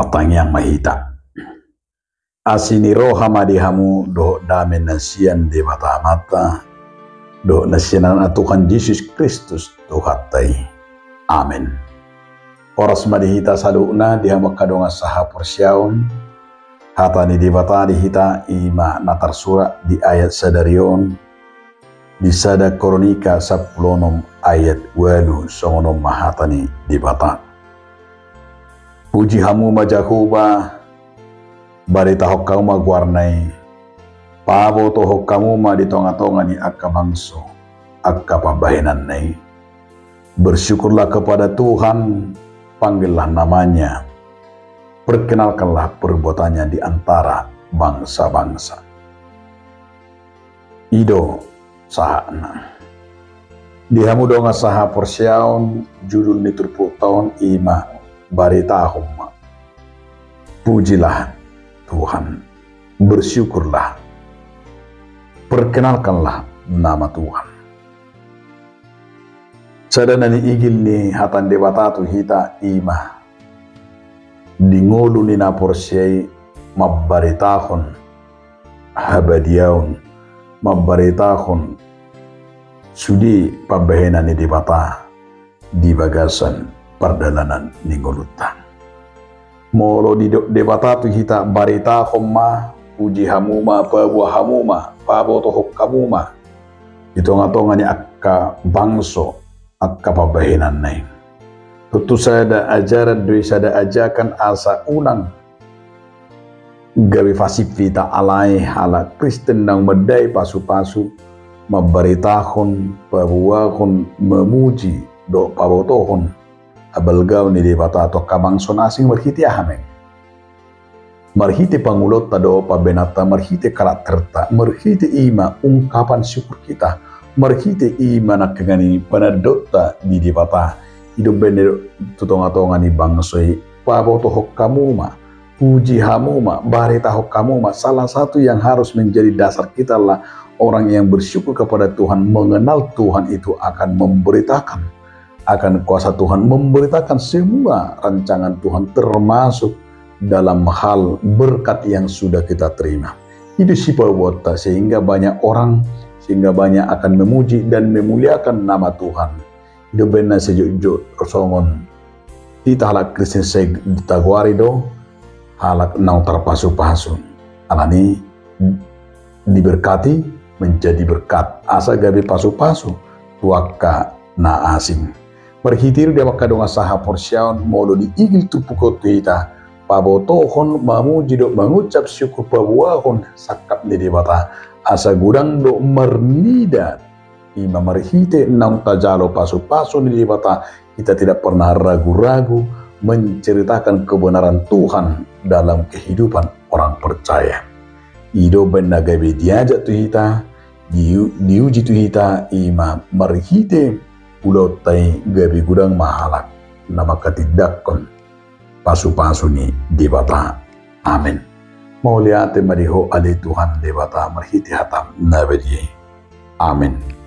martang yang mahita. Asini roha madihamu do damen nasian de mata do nasianan Tuhan Yesus Kristus Tuhatai. Amin. Oras madihita saluna dihamu kadonga saha persyaun hatani di bata dihita ima natar sura di ayat sadarion di sada kronika 10 ayat 8 songonom mahatani di bata. Puji hamu majahuba barita hokkamu magwarnai pabo to hokkamu ma di tonga-tonga ni akka bangso akka pabahenan nai. Bersyukurlah kepada Tuhan, panggillah namanya, perkenalkanlah perbuatannya di antara bangsa-bangsa. Ido sahana dihamu donga saha persyaun judul niturpu tahun ima barita humma. Pujilah Tuhan, bersyukurlah, perkenalkanlah nama Tuhan. Sadana ni igil ni hatan debatatu hita ima dingolu ni naporsyai mabbaritahon habadiyaun mabbaritahon sudi pabahena ni debata di bagasan perdalanan ni ngolutang. Molo di debata tu hita barita homma puji hamuma pabuah hamuma pabotohok kamuma ditonga-tonga ni akka bangso akka pabahenan nai. Tentu sada ajaran doi sada ajakan asa unang gawe fasipita alai hala Kristen nang medai pasu-pasu mabaritahon pabuahon memuji do pabotohon abalgaw ni debata atau kabangso nasing marhiti ahameng marhiti pangulot tado pabenata marhiti karakterta marhiti ima ungkapan syukur kita marhiti ima nakagani panadota di debata hidup bener tutonga-tonga ni bangsoi paboto hokkamuma puji hamuma barita hokkamuma. Salah satu yang harus menjadi dasar kita lah orang yang bersyukur kepada Tuhan, mengenal Tuhan itu akan memberitakan akan kuasa Tuhan, memberitakan semua rancangan Tuhan termasuk dalam hal berkat yang sudah kita terima. Itu si perbuatan sehingga banyak orang, sehingga banyak akan memuji dan memuliakan nama Tuhan. Itu benar sejujur songon kita halak Kristen saya ditagwari do halak nau terpasu-pasu alani diberkati menjadi berkat asa gabi pasu-pasu tuaka na asing. Berhitir dia maka donga saha persyaun molo di igil tupuko tuita pabotohon mamuji do mengucap syukur pabuahon sakap di debata asa gudang do mernida ima marhite nang tajalo pasu-pasu di debata. Kita tidak pernah ragu-ragu menceritakan kebenaran Tuhan dalam kehidupan orang percaya. Ido benagabe diajak tuhita diuji tuhita ima marhite pulau tai gabi gudang mahalak nama katidakon pasu-pasu ni debata. Amin. Mau lihat mariho ali Tuhan debata marhiti hatam nabedi. Amin.